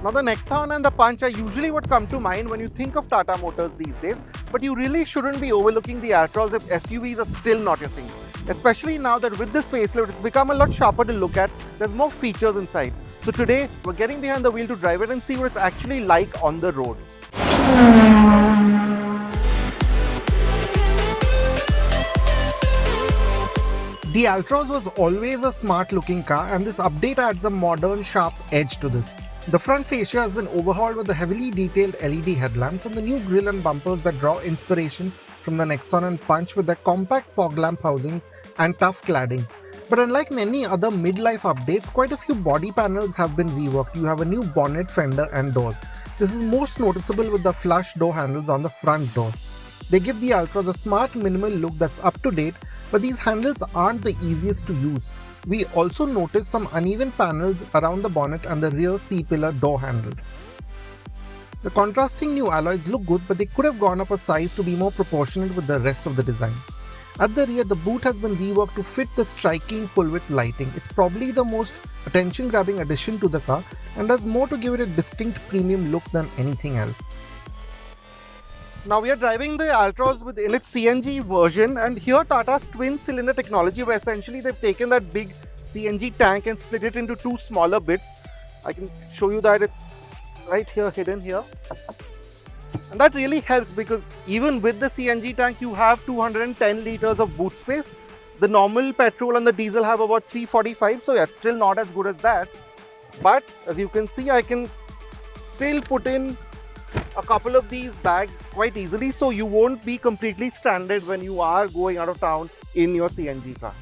Now the Nexon and the Punch are usually what come to mind when you think of Tata Motors these days, but you really shouldn't be overlooking the Altroz if SUVs are still not your thing. Especially now that with this facelift, it's become a lot sharper to look at. There's more features inside. So today, we're getting behind the wheel to drive it and see what it's actually like on the road. The Altroz was always a smart looking car, and this update adds a modern sharp edge to this. The front fascia has been overhauled with the heavily detailed LED headlamps and the new grille and bumpers that draw inspiration from the Nexon and Punch with their compact fog lamp housings and tough cladding. But unlike many other mid-life updates, quite a few body panels have been reworked. You have a new bonnet, fender and doors. This is most noticeable with the flush door handles on the front door. They give the Altroz a smart minimal look that's up to date, but these handles aren't the easiest to use. We also notice some uneven panels around the bonnet and the rear C-pillar door handle. The contrasting new alloys look good, but they could have gone up a size to be more proportionate with the rest of the design. At the rear, the boot has been reworked to fit the striking full-width lighting. It's probably the most attention-grabbing addition to the car and does more to give it a distinct premium look than anything else. Now we are driving the Altroz in its CNG version, and here Tata's twin-cylinder technology, where essentially they've taken that big CNG tank and split it into two smaller bits. I can show you that it's right here, hidden here. And that really helps because even with the CNG tank, you have 210 liters of boot space. The normal petrol and the diesel have about 345, so yeah, it's still not as good as that. But as you can see, I can still put in a couple of these bags quite easily, so you won't be completely stranded when you are going out of town in your CNG car.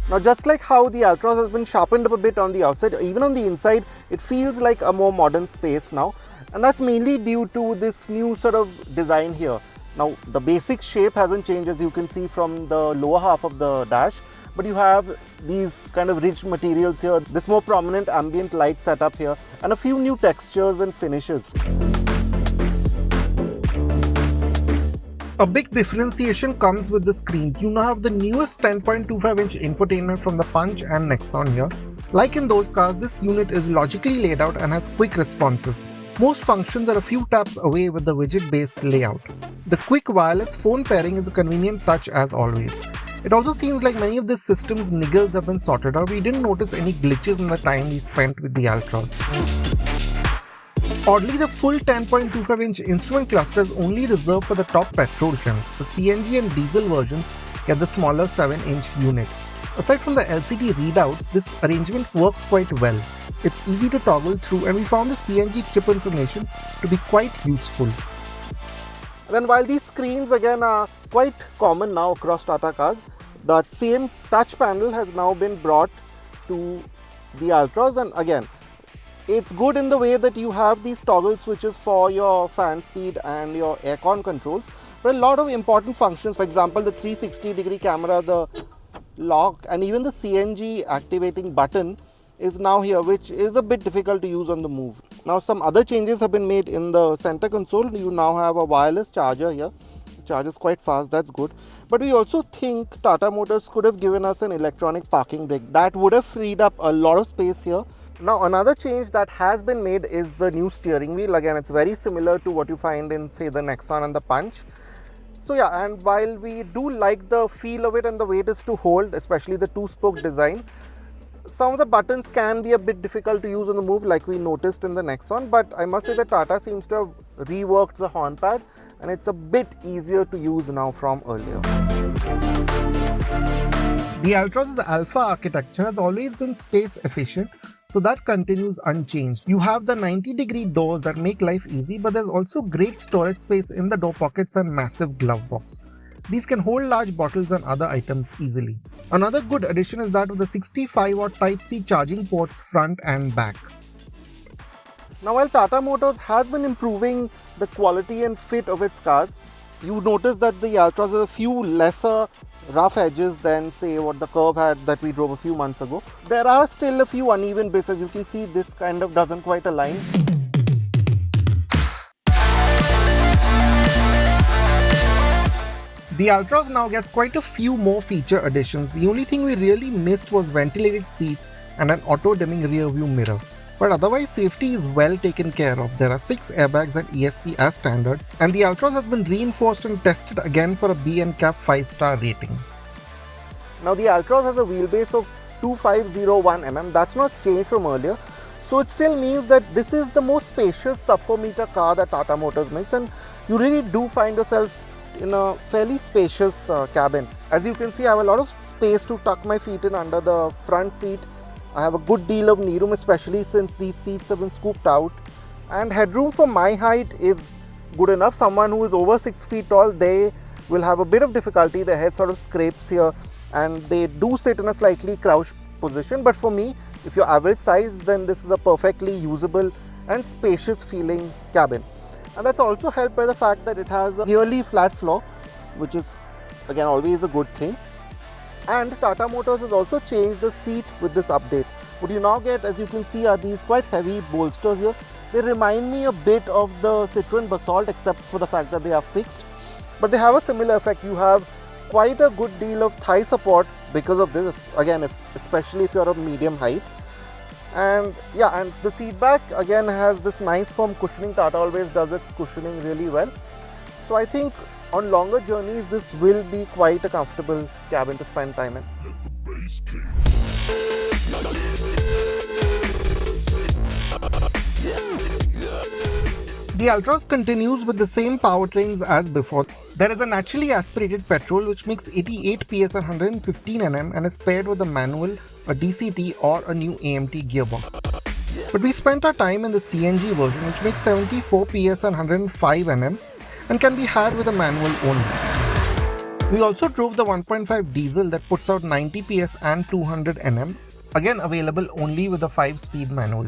Now, just like how the Altroz has been sharpened up a bit on the outside, even on the inside, it feels like a more modern space now, and that's mainly due to this new sort of design here. Now, the basic shape hasn't changed, as you can see from the lower half of the dash, but you have these kind of rich materials here, this more prominent ambient light setup here, and a few new textures and finishes. A big differentiation comes with the screens. You now have the newest 10.25-inch infotainment from the Punch and Nexon here. Like in those cars, this unit is logically laid out and has quick responses. Most functions are a few taps away with the widget-based layout. The quick wireless phone pairing is a convenient touch as always. It also seems like many of this system's niggles have been sorted out. We didn't notice any glitches in the time we spent with the Altroz. Oddly, the full 10.25-inch instrument cluster is only reserved for the top petrol trims. The CNG and diesel versions get the smaller 7-inch unit. Aside from the LCD readouts, this arrangement works quite well. It's easy to toggle through, and we found the CNG chip information to be quite useful. Then while these screens again are quite common now across Tata cars, that same touch panel has now been brought to the Altroz, and again, it's good in the way that you have these toggle switches for your fan speed and your aircon controls, but a lot of important functions, for example the 360-degree camera, the lock, and even the CNG activating button is now here, which is a bit difficult to use on the move. Now some other changes have been made in the center console. You now have a wireless charger here. It charges quite fast, that's good. But we also think Tata Motors could have given us an electronic parking brake. That would have freed up a lot of space here. Now another change that has been made is the new steering wheel. Again, it's very similar to what you find in, say, the Nexon and the Punch. So yeah, and while we do like the feel of it and the way it is to hold, especially the two-spoke design, some of the buttons can be a bit difficult to use on the move, like we noticed in the Nexon, but I must say that Tata seems to have reworked the horn pad and it's a bit easier to use now from earlier. The Altroz's Alpha architecture has always been space efficient, so that continues unchanged. You have the 90-degree doors that make life easy, but there's also great storage space in the door pockets and massive glove box. These can hold large bottles and other items easily. Another good addition is that of the 65-watt Type-C charging ports front and back. Now while Tata Motors has been improving the quality and fit of its cars, you notice that the Altroz has a few lesser rough edges than, say, what the Curve had that we drove a few months ago. There are still a few uneven bits. As you can see, this kind of doesn't quite align. The Altroz now gets quite a few more feature additions. The only thing we really missed was ventilated seats and an auto-dimming rear view mirror. But otherwise, safety is well taken care of. There are 6 airbags and ESP as standard, and the Altroz has been reinforced and tested again for a B&CAP 5-star rating. Now the Altroz has a wheelbase of 2501 mm. That's not changed from earlier. So it still means that this is the most spacious sub 4 meter car that Tata Motors makes, and you really do find yourself in a fairly spacious cabin. As you can see, I have a lot of space to tuck my feet in under the front seat. I have a good deal of knee room, especially since these seats have been scooped out, and headroom for my height is good enough. Someone who is over 6 feet tall, they will have a bit of difficulty. Their head sort of scrapes here and they do sit in a slightly crouched position, but for me, if you're average size, then this is a perfectly usable and spacious feeling cabin. And that's also helped by the fact that it has a nearly flat floor, which is again always a good thing. And Tata Motors has also changed the seat with this update. What you now get, as you can see, are these quite heavy bolsters here. They remind me a bit of the Citroën Basalt, except for the fact that they are fixed, but they have a similar effect. You have quite a good deal of thigh support because of this, again, especially if you're of medium height. And yeah, and the seat back again has this nice firm cushioning. Tata always does its cushioning really well. So I think on longer journeys, this will be quite a comfortable cabin to spend time in. The Altroz continues with the same powertrains as before. There is a naturally aspirated petrol which makes 88 PS and 115 Nm and is paired with a manual, a DCT or a new AMT gearbox. But we spent our time in the CNG version which makes 74 PS and 105 Nm and can be had with a manual only. We also drove the 1.5 diesel that puts out 90 PS and 200 Nm, again available only with a 5-speed manual.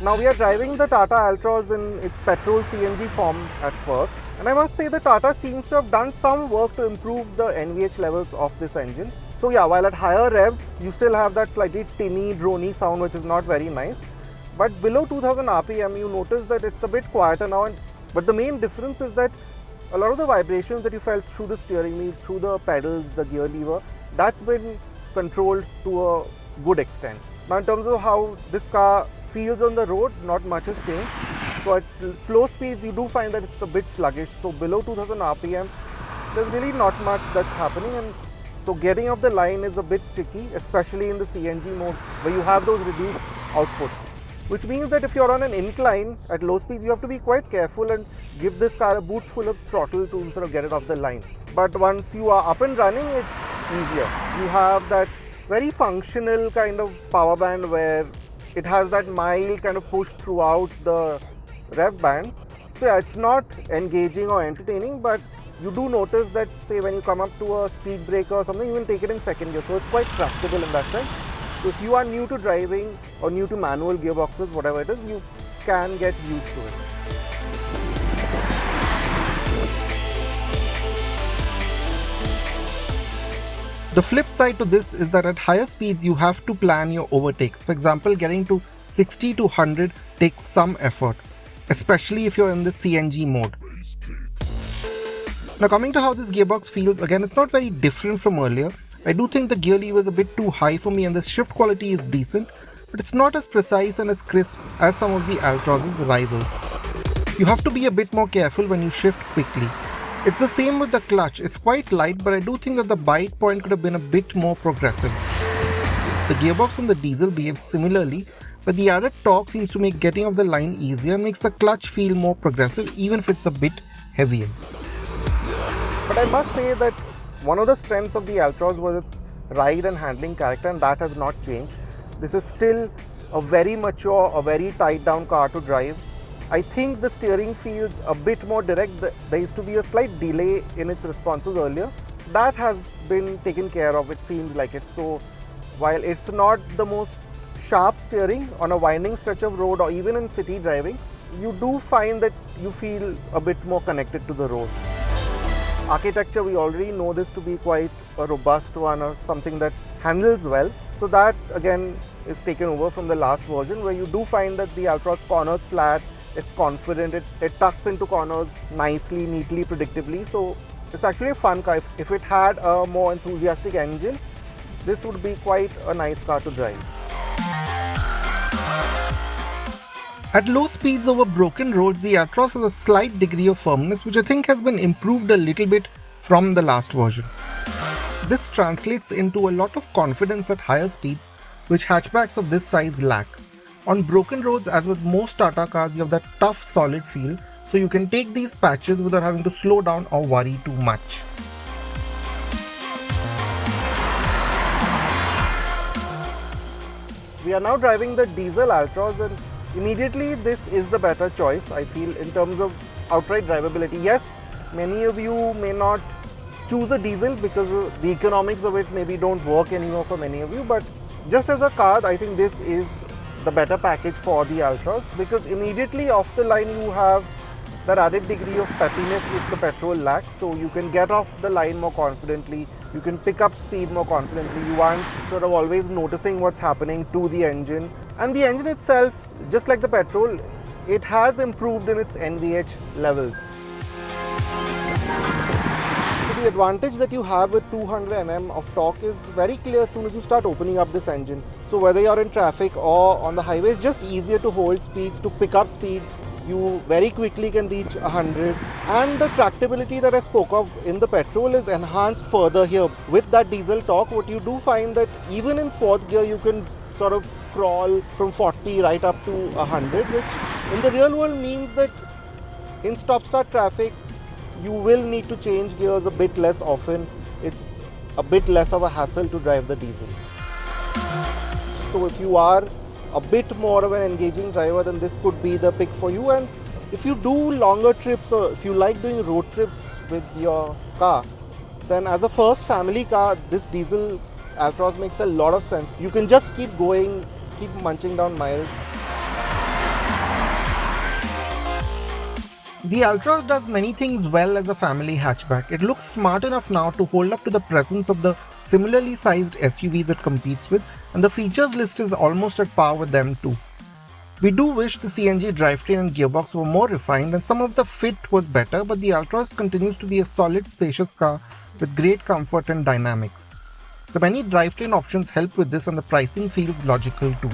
Now we are driving the Tata Altroz in its petrol CNG form at first, and I must say that Tata seems to have done some work to improve the NVH levels of this engine. So yeah, while at higher revs you still have that slightly tinny, drony sound which is not very nice, but below 2000 RPM you notice that it's a bit quieter now. But the main difference is that a lot of the vibrations that you felt through the steering wheel, through the pedals, the gear lever, that's been controlled to a good extent. Now in terms of how this car feels on the road, not much has changed. So at slow speeds you do find that it's a bit sluggish. So below 2000 RPM there's really not much that's happening, and so getting off the line is a bit tricky, especially in the CNG mode where you have those reduced outputs. Which means that if you're on an incline at low speeds, you have to be quite careful and give this car a boot full of throttle to sort of get it off the line. But once you are up and running, it's easier. You have that very functional kind of power band where it has that mild kind of push throughout the rev band. So yeah, it's not engaging or entertaining, but you do notice that, say, when you come up to a speed breaker or something, you can take it in second gear. So it's quite practical in that sense. So if you are new to driving or new to manual gearboxes, whatever it is, you can get used to it. The flip side to this is that at higher speeds you have to plan your overtakes. For example, getting to 60 to 100 takes some effort, especially if you're in the CNG mode. Now coming to how this gearbox feels, again it's not very different from earlier. I do think the gear lever is a bit too high for me and the shift quality is decent, but it's not as precise and as crisp as some of the Altroz's rivals. You have to be a bit more careful when you shift quickly. It's the same with the clutch. It's quite light, but I do think that the bite point could have been a bit more progressive. The gearbox on the diesel behaves similarly, but the added torque seems to make getting off the line easier and makes the clutch feel more progressive even if it's a bit heavier. But I must say that one of the strengths of the Altroz was its ride and handling character, and that has not changed. This is still a very mature, a very tied down car to drive. I think the steering feels a bit more direct. There used to be a slight delay in its responses earlier. That has been taken care of, it seems like it. So while it's not the most sharp steering on a winding stretch of road or even in city driving, you do find that you feel a bit more connected to the road. Architecture, we already know this to be quite a robust one or something that handles well. So that again is taken over from the last version, where you do find that the Altroz corners flat, it's confident, it tucks into corners nicely, neatly, predictably. So it's actually a fun car. If it had a more enthusiastic engine, this would be quite a nice car to drive. At low speeds over broken roads, the Altroz has a slight degree of firmness, which I think has been improved a little bit from the last version. This translates into a lot of confidence at higher speeds, which hatchbacks of this size lack. On broken roads, as with most Tata cars, you have that tough, solid feel, so you can take these patches without having to slow down or worry too much. We are now driving the diesel Altroz, and immediately this is the better choice, I feel, in terms of outright drivability. Yes, many of you may not choose a diesel because the economics of it maybe don't work anymore for many of you, but just as a car, I think this is the better package for the Altroz, because immediately off the line you have that added degree of peppiness which the petrol lacks, so you can get off the line more confidently, you can pick up speed more confidently, you aren't sort of always noticing what's happening to the engine. And the engine itself, just like the petrol, it has improved in its NVH levels. So the advantage that you have with 200 Nm of torque is very clear as soon as you start opening up this engine. So whether you're in traffic or on the highway, it's just easier to hold speeds, to pick up speeds. You very quickly can reach 100, and the tractability that I spoke of in the petrol is enhanced further here. With that diesel torque, what you do find that even in fourth gear you can sort of crawl from 40 right up to 100, which in the real world means that in stop-start traffic you will need to change gears a bit less often. It's a bit less of a hassle to drive the diesel. So if you are a bit more of an engaging driver, then this could be the pick for you. And if you do longer trips, or if you like doing road trips with your car, then as a first family car, this diesel Altroz makes a lot of sense. You can just keep going, keep munching down miles. The Altroz does many things well as a family hatchback. It looks smart enough now to hold up to the presence of the similarly sized SUVs it competes with, and the features list is almost at par with them too. We do wish the CNG drivetrain and gearbox were more refined and some of the fit was better, but the Altroz continues to be a solid, spacious car with great comfort and dynamics. The many drivetrain options help with this, and the pricing feels logical too.